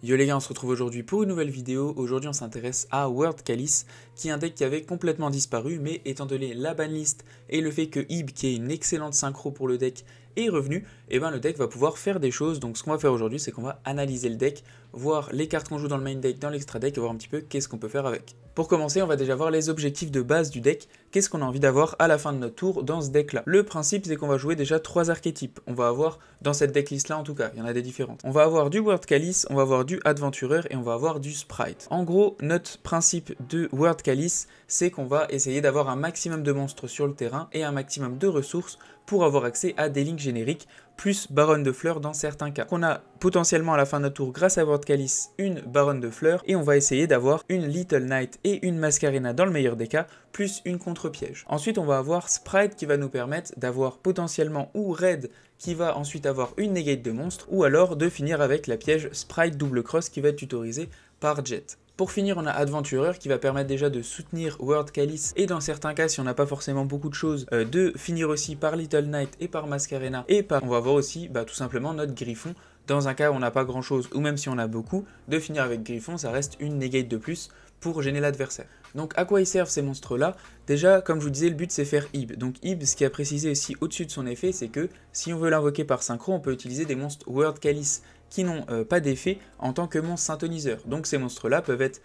Yo les gars, on se retrouve aujourd'hui pour une nouvelle vidéo. Aujourd'hui on s'intéresse à World Calice, qui est un deck qui avait complètement disparu, mais étant donné la banlist et le fait que Ib, qui est une excellente synchro pour le deck, est revenu, et ben le deck va pouvoir faire des choses. Donc ce qu'on va faire aujourd'hui, c'est qu'on va analyser le deck, voir les cartes qu'on joue dans le main deck, dans l'extra deck, et voir un petit peu qu'est-ce qu'on peut faire avec. Pour commencer, on va déjà voir les objectifs de base du deck, qu'est-ce qu'on a envie d'avoir à la fin de notre tour dans ce deck là. Le principe c'est qu'on va jouer déjà 3 archétypes, on va avoir dans cette decklist là en tout cas, il y en a des différentes. On va avoir du World Calice, on va avoir du Adventurer et on va avoir du Sprite. En gros, notre principe de World Calice, c'est qu'on va essayer d'avoir un maximum de monstres sur le terrain et un maximum de ressources pour avoir accès à des lignes génériques, plus Baronne de Fleurs dans certains cas. On a potentiellement à la fin de notre tour, grâce à World Calice, une Baronne de Fleurs, et on va essayer d'avoir une Little Knight et une Mascarena dans le meilleur des cas, plus une contre-piège. Ensuite, on va avoir Sprite qui va nous permettre d'avoir potentiellement ou Red qui va ensuite avoir une negate de monstre, ou alors de finir avec la piège Sprite double cross qui va être tutorisée par Jet. Pour finir, on a Adventurer qui va permettre déjà de soutenir World Calice et dans certains cas, si on n'a pas forcément beaucoup de choses, de finir aussi par Little Knight et par Mascarena et par, on va voir aussi tout simplement notre Griffon. Dans un cas où on n'a pas grand chose ou même si on a beaucoup, de finir avec Griffon, ça reste une negate de plus pour gêner l'adversaire. Donc à quoi ils servent ces monstres là? Déjà, comme je vous disais, le but c'est faire Ib. Donc Ib, ce qui a précisé aussi au-dessus de son effet, c'est que si on veut l'invoquer par synchro, on peut utiliser des monstres World Calice qui n'ont pas d'effet en tant que monstre synthoniseur. Donc ces monstres-là peuvent être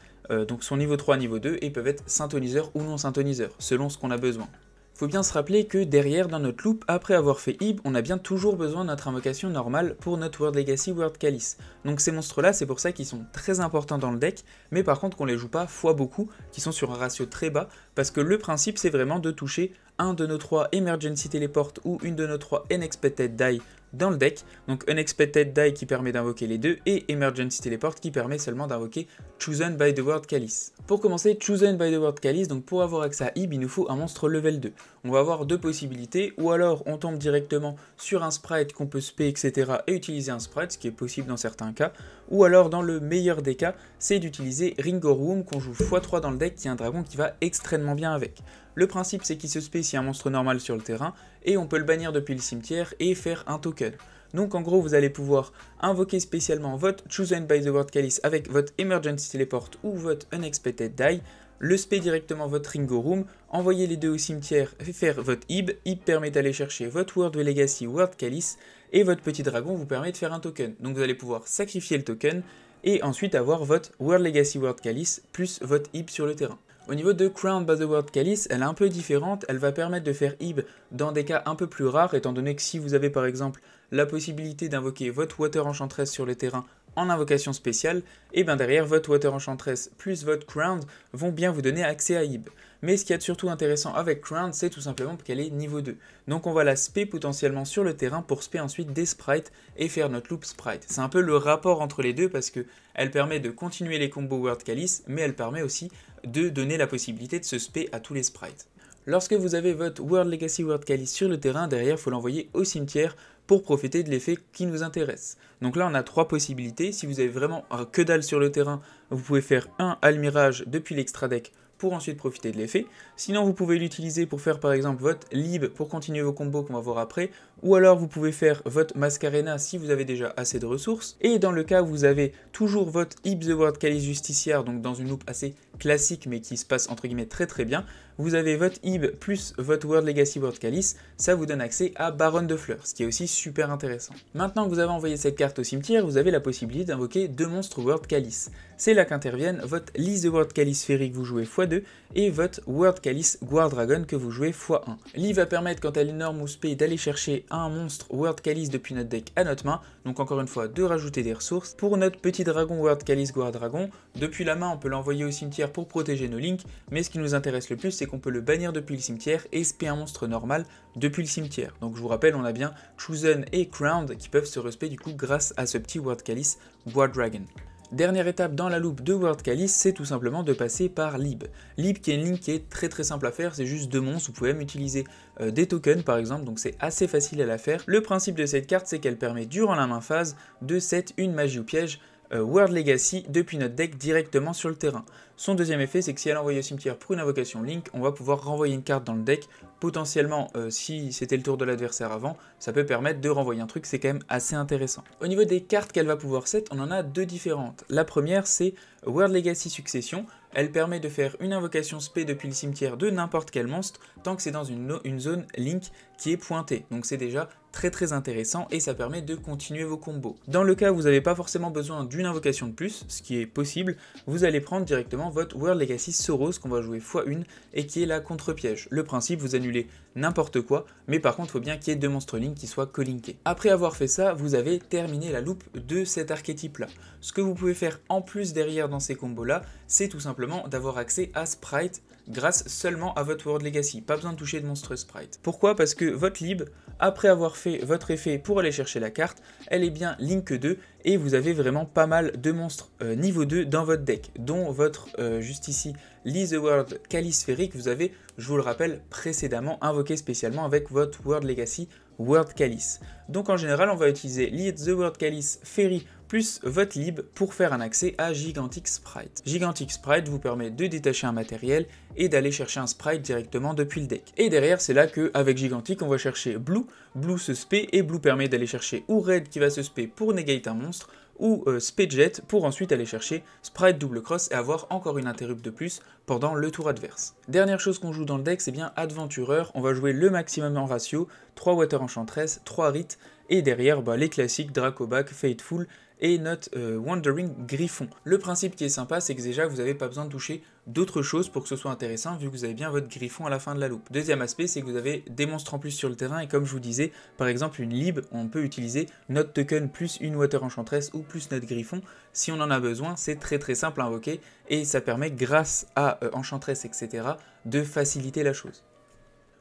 donc son niveau 3, niveau 2 et peuvent être synthoniseurs ou non synthoniseurs, selon ce qu'on a besoin. Faut bien se rappeler que derrière, dans notre loop, après avoir fait Ib, on a bien toujours besoin de notre invocation normale pour notre World Legacy World Calice. Donc ces monstres-là, c'est pour ça qu'ils sont très importants dans le deck, mais par contre qu'on les joue pas fois beaucoup, qui sont sur un ratio très bas, parce que le principe c'est vraiment de toucher un de nos 3 Emergency Teleport ou une de nos 3 Unexpected Die dans le deck, donc Unexpected Die qui permet d'invoquer les deux et Emergency Teleport qui permet seulement d'invoquer Chosen by the World Calice. Pour commencer, Chosen by the World Calice, donc pour avoir accès à Ib, il nous faut un monstre level 2. On va avoir deux possibilités, ou alors on tombe directement sur un sprite qu'on peut spé, etc. et utiliser un sprite, ce qui est possible dans certains cas, ou alors dans le meilleur des cas, c'est d'utiliser Ringorum qu'on joue x3 dans le deck, qui est un dragon qui va extrêmement bien avec. Le principe c'est qu'il se spé si un monstre normal sur le terrain, et on peut le bannir depuis le cimetière et faire un token. Donc en gros vous allez pouvoir invoquer spécialement votre Chosen by the World Calice avec votre Emergency Teleport ou votre Unexpected Die, le spé directement votre Ringorum, envoyer les deux au cimetière et faire votre Ib. Ib permet d'aller chercher votre World Legacy World Calice et votre petit dragon vous permet de faire un token. Donc vous allez pouvoir sacrifier le token et ensuite avoir votre World Legacy World Calice plus votre Ib sur le terrain. Au niveau de Crowned by the World Calice, elle est un peu différente, elle va permettre de faire Ib dans des cas un peu plus rares, étant donné que si vous avez par exemple la possibilité d'invoquer votre Water Enchantress sur le terrain en invocation spéciale, et bien derrière votre Water Enchantress plus votre Crowned vont bien vous donner accès à Ib. Mais ce qui est surtout intéressant avec Crowned, c'est tout simplement qu'elle est niveau 2. Donc on va la spé potentiellement sur le terrain pour spé ensuite des sprites et faire notre loop sprite. C'est un peu le rapport entre les deux parce que elle permet de continuer les combos World Calice, mais elle permet aussi de donner la possibilité de se spé à tous les sprites. Lorsque vous avez votre World Legacy World Calice sur le terrain, derrière il faut l'envoyer au cimetière pour profiter de l'effet qui nous intéresse. Donc là on a 3 possibilités, si vous avez vraiment que dalle sur le terrain, vous pouvez faire un Almirage depuis l'extra deck pour ensuite profiter de l'effet. Sinon vous pouvez l'utiliser pour faire par exemple votre Lib pour continuer vos combos qu'on va voir après, ou alors vous pouvez faire votre Mascarena si vous avez déjà assez de ressources, et dans le cas où vous avez toujours votre Ib the World Calice Justiciar, donc dans une loupe assez classique mais qui se passe entre guillemets très bien, vous avez votre Ib plus votre World Legacy World Calice, ça vous donne accès à Baronne de Fleurs, ce qui est aussi super intéressant. Maintenant que vous avez envoyé cette carte au cimetière, vous avez la possibilité d'invoquer 2 monstres World Calice. C'est là qu'interviennent votre Lise the World Calice Fairy que vous jouez x2 et votre World Calice Guardragon que vous jouez x1. Lise va permettre quand elle est norme ou spé d'aller chercher un monstre World Calice depuis notre deck à notre main, donc encore une fois de rajouter des ressources. Pour notre petit dragon World Calice Guardragon, depuis la main on peut l'envoyer au cimetière pour protéger nos links, mais ce qui nous intéresse le plus c'est qu'on peut le bannir depuis le cimetière et spé un monstre normal depuis le cimetière. Donc je vous rappelle, on a bien Chosen et Crowned qui peuvent se respect du coup grâce à ce petit World Calice Guardragon. Dernière étape dans la loupe de World Calice, c'est tout simplement de passer par Lib. Lib qui est une ligne qui est très simple à faire, c'est juste 2 monstres, vous pouvez même utiliser des tokens par exemple, donc c'est assez facile à la faire. Le principe de cette carte, c'est qu'elle permet durant la main phase de set une magie ou piège World Legacy depuis notre deck directement sur le terrain. Son deuxième effet, c'est que si elle est envoyée au cimetière pour une invocation Link, on va pouvoir renvoyer une carte dans le deck. Potentiellement, si c'était le tour de l'adversaire avant, ça peut permettre de renvoyer un truc, c'est quand même assez intéressant. Au niveau des cartes qu'elle va pouvoir set, on en a deux différentes. La première, c'est World Legacy Succession. Elle permet de faire une invocation spé depuis le cimetière de n'importe quel monstre, tant que c'est dans une zone Link qui est pointée. Donc c'est déjà très intéressant et ça permet de continuer vos combos. Dans le cas où vous n'avez pas forcément besoin d'une invocation de plus, ce qui est possible, vous allez prendre directement votre World Legacy Soros qu'on va jouer x1 et qui est la contre-piège. Le principe, vous annulez n'importe quoi, mais par contre il faut bien qu'il y ait deux monstres Link qui soient co-linkés. Après avoir fait ça, vous avez terminé la loupe de cet archétype là. Ce que vous pouvez faire en plus derrière dans ces combos là, c'est tout simplement d'avoir accès à Sprite grâce seulement à votre World Legacy, pas besoin de toucher de monstre Sprite. Pourquoi? Parce que votre lib, après avoir fait votre effet pour aller chercher la carte, elle est bien Link 2 et vous avez vraiment pas mal de monstres niveau 2 dans votre deck, dont votre, juste ici, Lee the World Calice Sphérique, vous avez, je vous le rappelle, précédemment invoqué spécialement avec votre World Legacy World Calice. Donc en général, on va utiliser Lee the World Calice Fairy plus votre lib pour faire un accès à Gigantic Sprite. Gigantic Sprite vous permet de détacher un matériel et d'aller chercher un sprite directement depuis le deck. Et derrière, c'est là qu'avec Gigantic, on va chercher Blue. Blue se spé et Blue permet d'aller chercher ou Red qui va se spé pour negate un monstre, ou Spéjet pour ensuite aller chercher Sprite double cross et avoir encore une interrupt de plus pendant le tour adverse. Dernière chose qu'on joue dans le deck, c'est bien Adventureur. On va jouer le maximum en ratio, 3 Water Enchantress, 3 Rit, et derrière les classiques Dracobac, Fateful et notre Wandering Griffon. Le principe qui est sympa, c'est que déjà vous n'avez pas besoin de toucher d'autres choses pour que ce soit intéressant, vu que vous avez bien votre Griffon à la fin de la loupe. Deuxième aspect, c'est que vous avez des monstres en plus sur le terrain, et comme je vous disais, par exemple une lib, on peut utiliser notre token plus une Water Enchantress ou plus notre Griffon. Si on en a besoin, c'est très simple à invoquer, et ça permet, grâce à Enchantress, etc., de faciliter la chose.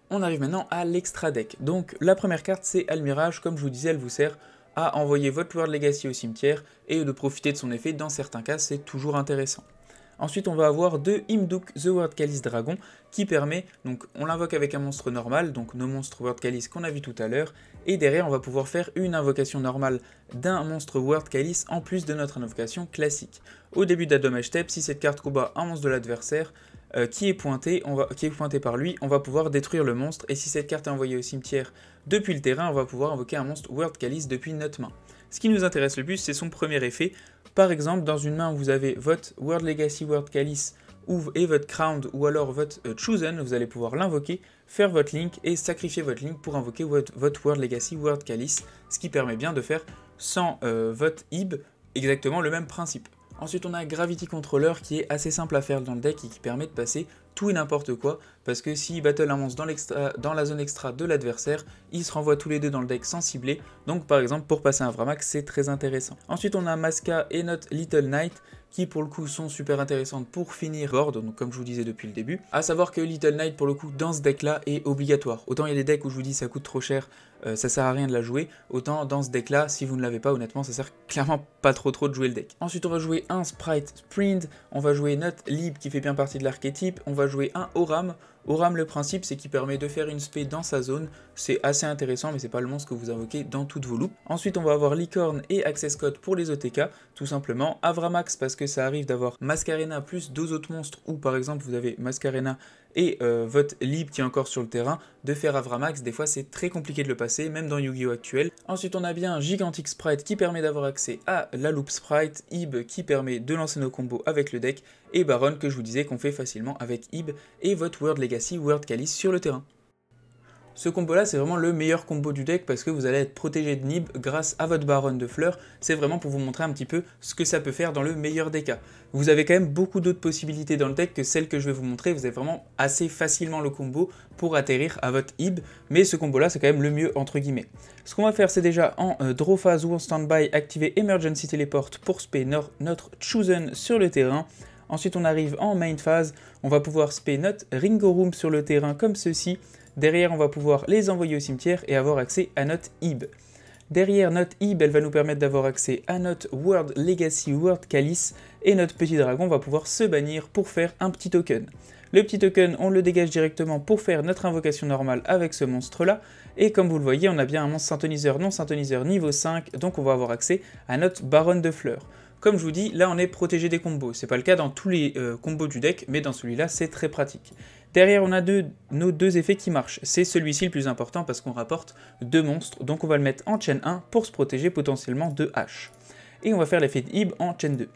On arrive maintenant à l'extra deck. Donc la première carte, c'est Almirage. Comme je vous disais, elle vous sert à envoyer votre World Legacy au cimetière et de profiter de son effet. Dans certains cas, c'est toujours intéressant. Ensuite, on va avoir de Imduk the World Calice Dragon qui permet, donc on l'invoque avec un monstre normal, donc nos monstres World Calice qu'on a vu tout à l'heure, et derrière on va pouvoir faire une invocation normale d'un monstre World Calice en plus de notre invocation classique. Au début de la dommage step, si cette carte combat un monstre de l'adversaire qui est pointé par lui, on va pouvoir détruire le monstre, et si cette carte est envoyée au cimetière depuis le terrain, on va pouvoir invoquer un monstre World Calice depuis notre main. Ce qui nous intéresse le plus, c'est son premier effet. Par exemple, dans une main où vous avez votre World Legacy World Calice et votre Crowned ou alors votre Chosen, vous allez pouvoir l'invoquer, faire votre Link et sacrifier votre Link pour invoquer votre World Legacy World Calice, ce qui permet bien de faire sans votre Ib exactement le même principe. Ensuite, on a Gravity Controller qui est assez simple à faire dans le deck et qui permet de passer tout et n'importe quoi, parce que s'il battle un monstre dans la zone extra de l'adversaire, ils se renvoient tous les deux dans le deck sans cibler. Donc par exemple, pour passer un Vramax, c'est très intéressant. Ensuite, on a Masca et notre Little Knight, qui pour le coup sont super intéressantes pour finir board, donc comme je vous disais depuis le début. A savoir que Little Knight pour le coup dans ce deck là est obligatoire. Autant il y a des decks où je vous dis ça coûte trop cher, ça sert à rien de la jouer, autant dans ce deck là, si vous ne l'avez pas, honnêtement ça sert clairement pas trop de jouer le deck. Ensuite on va jouer un Sprite Sprint, on va jouer notre Lib qui fait bien partie de l'archétype, on va jouer un Oram. Oram, le principe c'est qu'il permet de faire une spé dans sa zone, c'est assez intéressant mais c'est pas le monstre que vous invoquez dans toutes vos loupes. Ensuite on va avoir Licorne et Access Code pour les OTK, tout simplement. Avramax parce que ça arrive d'avoir Mascarena plus deux autres monstres, ou par exemple vous avez Mascarena et votre Lib qui est encore sur le terrain, de faire Avramax, des fois c'est très compliqué de le passer, même dans Yu-Gi-Oh actuel. Ensuite on a bien un Gigantic Sprite qui permet d'avoir accès à la Loop Sprite, Ib qui permet de lancer nos combos avec le deck, et Baron que je vous disais qu'on fait facilement avec Ib et votre World Legacy World Calice sur le terrain. Ce combo là c'est vraiment le meilleur combo du deck parce que vous allez être protégé de Nib grâce à votre Baronne de fleurs. C'est vraiment pour vous montrer un petit peu ce que ça peut faire dans le meilleur des cas. Vous avez quand même beaucoup d'autres possibilités dans le deck que celles que je vais vous montrer. Vous avez vraiment assez facilement le combo pour atterrir à votre Ib, mais ce combo là c'est quand même le mieux entre guillemets. Ce qu'on va faire c'est déjà en draw phase ou en standby activer Emergency Teleport pour spé notre Chosen sur le terrain. Ensuite on arrive en main phase, on va pouvoir spé notre Ringo Room sur le terrain comme ceci. Derrière, on va pouvoir les envoyer au cimetière et avoir accès à notre Ib. Derrière notre Ib, elle va nous permettre d'avoir accès à notre World Legacy World Calice et notre petit dragon va pouvoir se bannir pour faire un petit token. Le petit token, on le dégage directement pour faire notre invocation normale avec ce monstre-là. Et comme vous le voyez, on a bien un monstre synthoniseur non synthoniseur niveau 5, donc on va avoir accès à notre Baronne de fleurs. Comme je vous dis, là on est protégé des combos. C'est pas le cas dans tous les combos du deck, mais dans celui-là c'est très pratique. Derrière on a nos deux effets qui marchent. C'est celui-ci le plus important parce qu'on rapporte 2 monstres, donc on va le mettre en chaîne 1 pour se protéger potentiellement de H. Et on va faire l'effet de Ib en chaîne 2.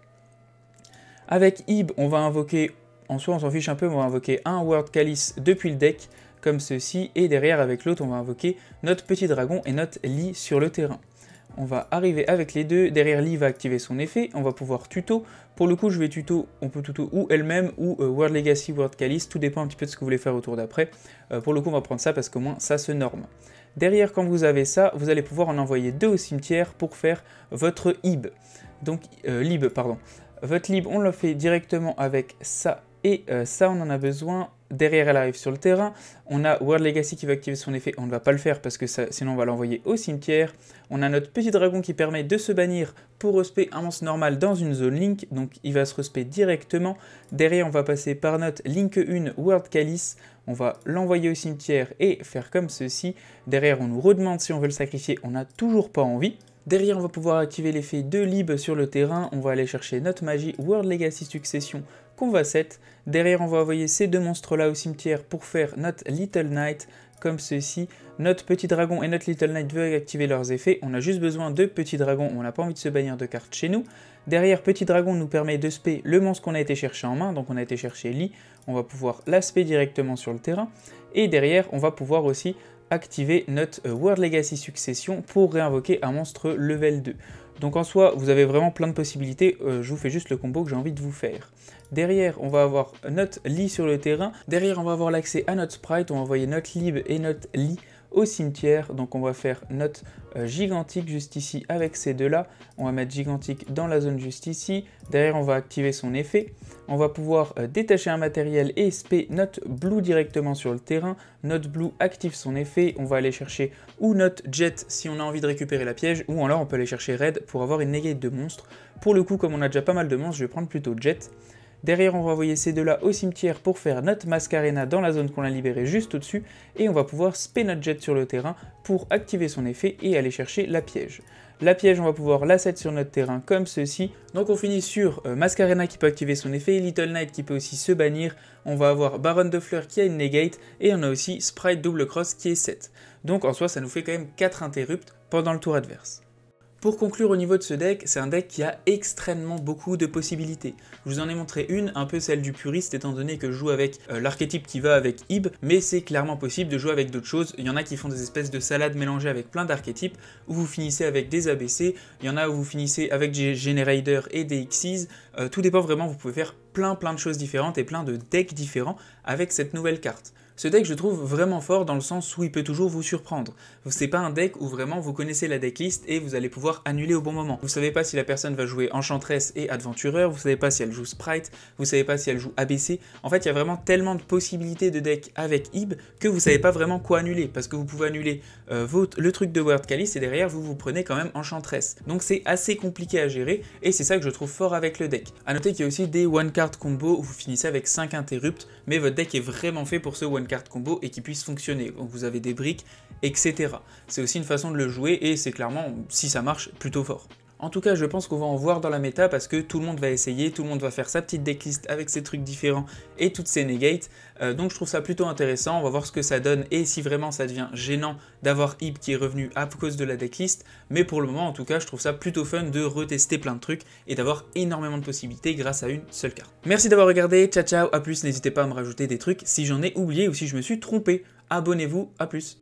Avec Ib, on va invoquer, en soi on s'en fiche un peu, mais on va invoquer un World Calice depuis le deck, comme ceci, et derrière avec l'autre on va invoquer notre petit dragon et notre Lee sur le terrain. On va arriver avec les deux, derrière Lee va activer son effet, on va pouvoir tuto. Pour le coup je vais tuto, on peut tuto ou elle-même ou World Legacy, World Calice, tout dépend un petit peu de ce que vous voulez faire au tour d'après. Pour le coup on va prendre ça parce qu'au moins ça se norme. Derrière quand vous avez ça, vous allez pouvoir en envoyer 2 au cimetière pour faire votre Ib. Donc, Lib, pardon. Votre Lib on le fait directement avec ça et ça on en a besoin. Derrière elle arrive sur le terrain, on a World Legacy qui va activer son effet, on ne va pas le faire parce que ça, sinon on va l'envoyer au cimetière. On a notre petit dragon qui permet de se bannir pour respect un monstre normal dans une zone Link, donc il va se respect directement. Derrière on va passer par notre Link 1 World Calice, on va l'envoyer au cimetière et faire comme ceci. Derrière on nous redemande si on veut le sacrifier, on n'a toujours pas envie. Derrière, on va pouvoir activer l'effet de Lib sur le terrain, on va aller chercher notre magie World Legacy Succession qu'on va set. Derrière, on va envoyer ces 2 monstres-là au cimetière pour faire notre Little Knight, comme ceci. Notre petit dragon et notre Little Knight veulent activer leurs effets, on a juste besoin de petit dragon, on n'a pas envie de se bannir de cartes chez nous. Derrière, petit dragon nous permet de spé le monstre qu'on a été chercher en main, donc on a été chercher Lee, on va pouvoir l'aspect directement sur le terrain. Et derrière, on va pouvoir aussi activer notre World Legacy Succession pour réinvoquer un monstre level 2. Donc en soi, vous avez vraiment plein de possibilités, je vous fais juste le combo que j'ai envie de vous faire. Derrière, on va avoir notre Lee sur le terrain, derrière on va avoir l'accès à notre sprite, on va envoyer notre Lib et notre Lee au cimetière, donc on va faire notre gigantique juste ici avec ces deux-là, on va mettre gigantique dans la zone juste ici, derrière on va activer son effet, on va pouvoir détacher un matériel et spé notre blue directement sur le terrain, notre blue active son effet, on va aller chercher ou notre jet si on a envie de récupérer la piège, ou alors on peut aller chercher red pour avoir une negate de monstre. Pour le coup, comme on a déjà pas mal de monstres, je vais prendre plutôt jet. Derrière, on va envoyer ces deux-là au cimetière pour faire notre Masquerena dans la zone qu'on a libérée juste au-dessus, et on va pouvoir spé notre jet sur le terrain pour activer son effet et aller chercher la piège. La piège, on va pouvoir la set sur notre terrain comme ceci. Donc on finit sur Masquerena qui peut activer son effet, Little Knight qui peut aussi se bannir, on va avoir Baronne de Fleurs qui a une negate, et on a aussi Sprite Double Cross qui est 7. Donc en soi, ça nous fait quand même 4 interrupts pendant le tour adverse. Pour conclure au niveau de ce deck, c'est un deck qui a extrêmement beaucoup de possibilités. Je vous en ai montré une, un peu celle du puriste, étant donné que je joue avec l'archétype qui va avec Ib, mais c'est clairement possible de jouer avec d'autres choses. Il y en a qui font des espèces de salades mélangées avec plein d'archétypes, où vous finissez avec des ABC, il y en a où vous finissez avec des Generator et des Xyz, tout dépend vraiment, vous pouvez faire plein de choses différentes et plein de decks différents avec cette nouvelle carte. Ce deck, je trouve vraiment fort dans le sens où il peut toujours vous surprendre. C'est pas un deck où vraiment vous connaissez la decklist et vous allez pouvoir annuler au bon moment. Vous savez pas si la personne va jouer Enchantress et Adventureur, vous savez pas si elle joue Sprite, vous savez pas si elle joue ABC. En fait, il y a vraiment tellement de possibilités de deck avec Ib que vous savez pas vraiment quoi annuler, parce que vous pouvez annuler le truc de World Calice et derrière vous prenez quand même Enchantress. Donc c'est assez compliqué à gérer et c'est ça que je trouve fort avec le deck. A noter qu'il y a aussi des one card combo où vous finissez avec 5 interrupts, mais votre deck est vraiment fait pour ce one card combo et qui puisse fonctionner. Donc vous avez des briques, etc. C'est aussi une façon de le jouer et c'est clairement, si ça marche, plutôt fort. En tout cas, je pense qu'on va en voir dans la méta parce que tout le monde va essayer, tout le monde va faire sa petite decklist avec ses trucs différents et toutes ses negates. Donc je trouve ça plutôt intéressant, on va voir ce que ça donne et si vraiment ça devient gênant d'avoir Ib qui est revenu à cause de la decklist. Mais pour le moment, en tout cas, je trouve ça plutôt fun de retester plein de trucs et d'avoir énormément de possibilités grâce à une seule carte. Merci d'avoir regardé, ciao ciao, à plus, n'hésitez pas à me rajouter des trucs si j'en ai oublié ou si je me suis trompé. Abonnez-vous, à plus.